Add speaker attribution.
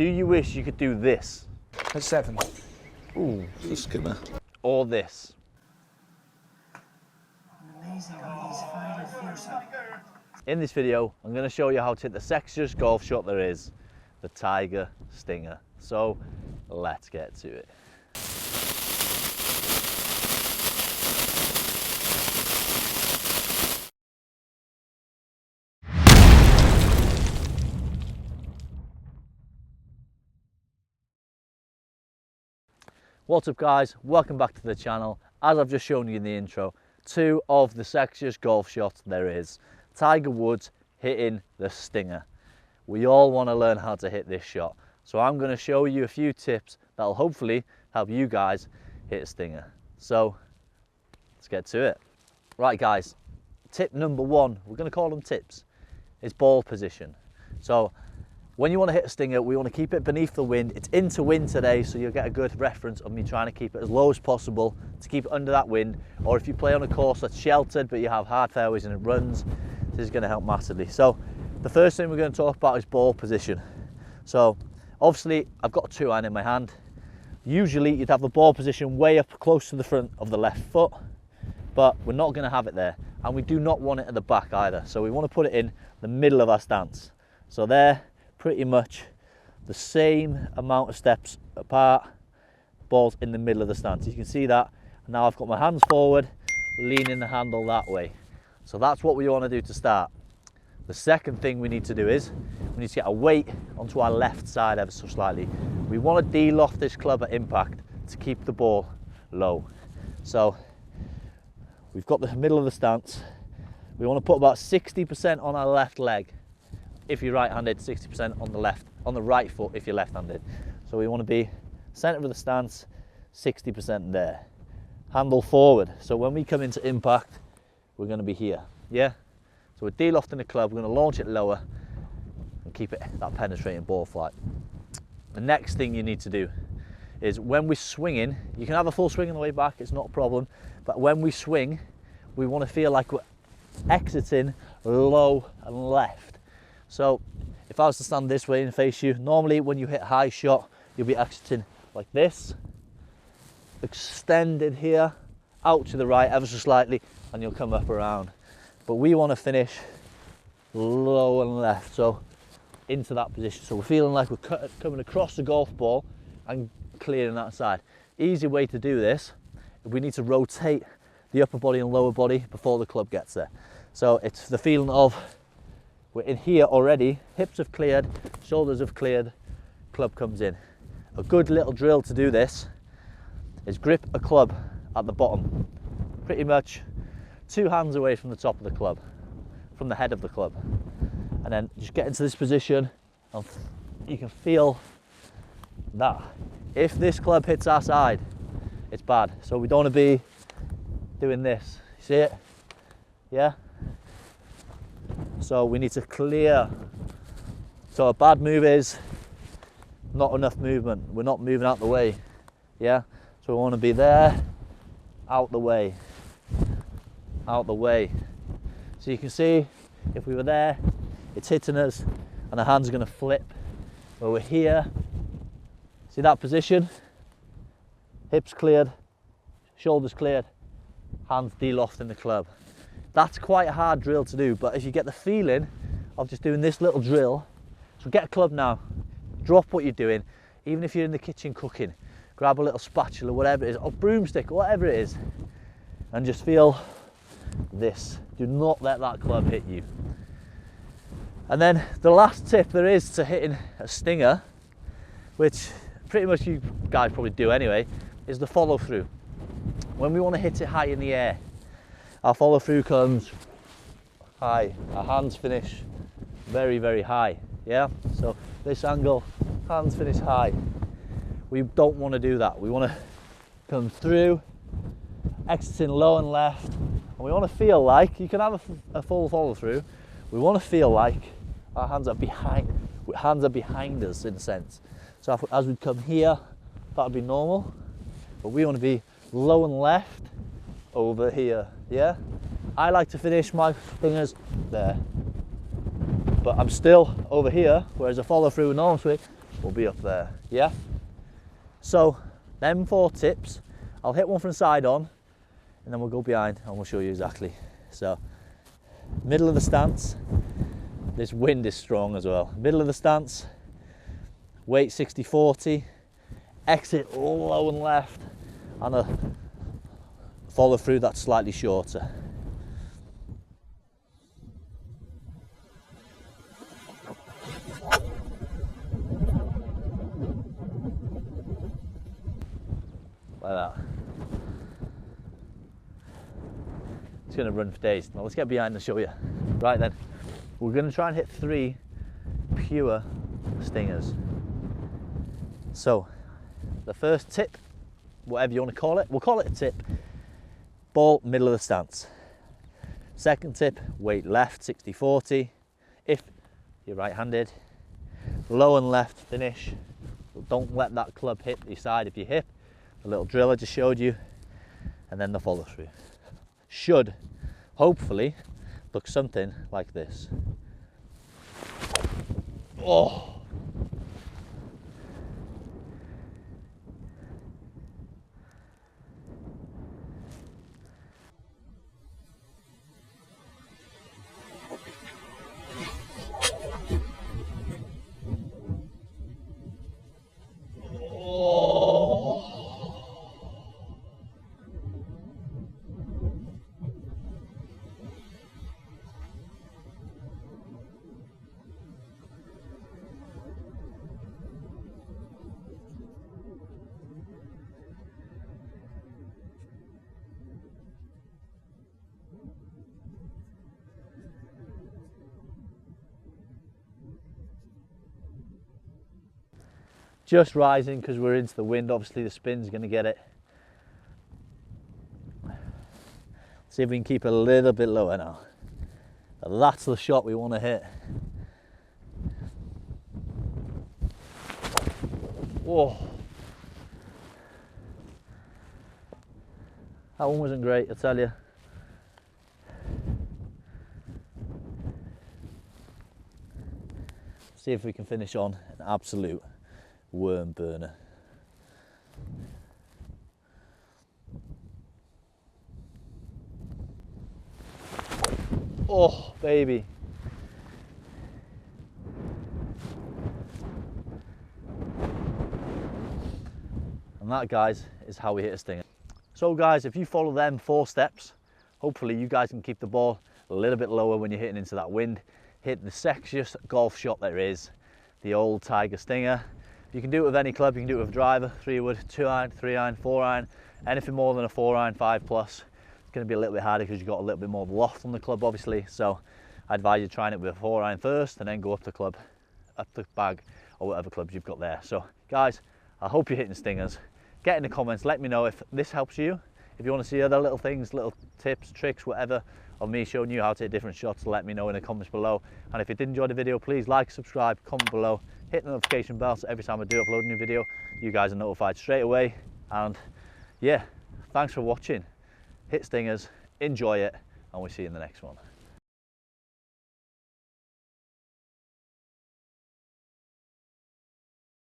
Speaker 1: Do you wish you could do this?
Speaker 2: At 7.
Speaker 3: Ooh, the skimmer.
Speaker 1: Or this? In this video, I'm going to show you how to hit the sexiest golf shot there is, the Tiger Stinger. So, let's get to it. What's up guys, welcome back to the channel. As I've just shown you in the intro, two of the sexiest golf shots there is. Tiger Woods hitting the Stinger. We all want to learn how to hit this shot. So I'm going to show you a few tips that'll hopefully help you guys hit a Stinger. So let's get to it. Right guys, tip number one, we're going to call them tips, is ball position. So when you want to hit a Stinger, we want to keep it beneath the wind. It's into wind today, so you'll get a good reference of me trying to keep it as low as possible to keep it under that wind. Or if you play on a course that's sheltered, but you have hard fairways and it runs, this is going to help massively. So the first thing we're going to talk about is ball position. So obviously I've got a 2-iron in my hand. Usually you'd have the ball position way up close to the front of the left foot, but we're not going to have it there. And we do not want it at the back either. So we want to put it in the middle of our stance. So there, pretty much the same amount of steps apart, ball's in the middle of the stance. You can see that. Now I've got my hands forward, leaning the handle that way. So that's what we want to do to start. The second thing we need to do is, we need to get a weight onto our left side ever so slightly. We want to de-loft this club at impact to keep the ball low. So we've got the middle of the stance. We want to put about 60% on our left leg. If you're right-handed, 60% on the right foot if you're left-handed. So we want to be center of the stance, 60% there. Handle forward. So when we come into impact, we're going to be here. Yeah? So we're de-lofting the club, we're going to launch it lower and keep it that penetrating ball flight. The next thing you need to do is when we're swinging, you can have a full swing on the way back, it's not a problem, but when we swing, we want to feel like we're exiting low and left. So if I was to stand this way and face you, normally when you hit a high shot, you'll be exiting like this, extended here, out to the right ever so slightly, and you'll come up around. But we want to finish low and left, so into that position. So we're feeling like we're coming across the golf ball and clearing that side. Easy way to do this, we need to rotate the upper body and lower body before the club gets there. So it's the feeling of, we're in here already, hips have cleared, shoulders have cleared, club comes in. A good little drill to do this is grip a club at the bottom, pretty much 2 hands away from the top of the club, from the head of the club. And then just get into this position and you can feel that. If this club hits our side, it's bad. So we don't want to be doing this. See it? Yeah? So we need to clear. So a bad move is not enough movement. We're not moving out the way. Yeah? So we want to be there, out the way, out the way. So you can see if we were there, it's hitting us and the hands are going to flip. Where we're here, see that position? Hips cleared, shoulders cleared, hands de-lofting the club. That's quite a hard drill to do, but if you get the feeling of just doing this little drill, so get a club now, drop what you're doing, even if you're in the kitchen cooking, grab a little spatula, whatever it is, or broomstick, whatever it is, and just feel this. Do not let that club hit you. And then the last tip there is to hitting a Stinger, which pretty much you guys probably do anyway, is the follow through. When we want to hit it high in the air, our follow through comes high, our hands finish very, very high. Yeah, so this angle, hands finish high. We don't want to do that. We want to come through, exiting low and left, and we want to feel like, you can have a full follow through, we want to feel like our hands are behind us in a sense. So as we come here, that would be normal, but we want to be low and left over here. Yeah, I like to finish my fingers there, but I'm still over here, whereas a follow through normal swing, will be up there, yeah? So, them 4 tips, I'll hit one from the side on, and then we'll go behind and we'll show you exactly. So, middle of the stance, this wind is strong as well. Middle of the stance, weight 60-40, exit low and left, and a follow through that's slightly shorter. Like that. It's going to run for days. Now let's get behind and show you. Right then, we're going to try and hit 3 pure stingers. So, the first tip, whatever you want to call it, we'll call it a tip. Ball middle of the stance. Second tip, weight left 60-40. If you're right-handed, low and left finish. Don't let that club hit your side of your hip. The little drill I just showed you, and then the follow through. Should, hopefully, look something like this. Oh! Just rising because we're into the wind, obviously the spin's going to get it. See if we can keep it a little bit lower now. That's the shot we want to hit. Whoa. That one wasn't great, I tell you. See if we can finish on an absolute worm burner. Oh, baby. And that, guys, is how we hit a stinger. So guys, if you follow them 4 steps, hopefully you guys can keep the ball a little bit lower when you're hitting into that wind. Hit the sexiest golf shot there is, the old Tiger Stinger. You can do it with any club. You can do it with a driver, 3-wood, 2-iron, 3-iron, 4-iron, anything more than a 4-iron, 5+. It's going to be a little bit harder because you've got a little bit more loft on the club, obviously. So I advise you trying it with a 4-iron first and then go up the club, up the bag, or whatever clubs you've got there. So guys, I hope you're hitting stingers. Get in the comments, let me know if this helps you. If you want to see other little things, little tips, tricks, whatever, of me showing you how to hit different shots, let me know in the comments below. And if you did enjoy the video, please like, subscribe, comment below, hit the notification bell so every time I do upload a new video, you guys are notified straight away. And yeah, thanks for watching. Hit stingers, enjoy it, and we'll see you in the next one.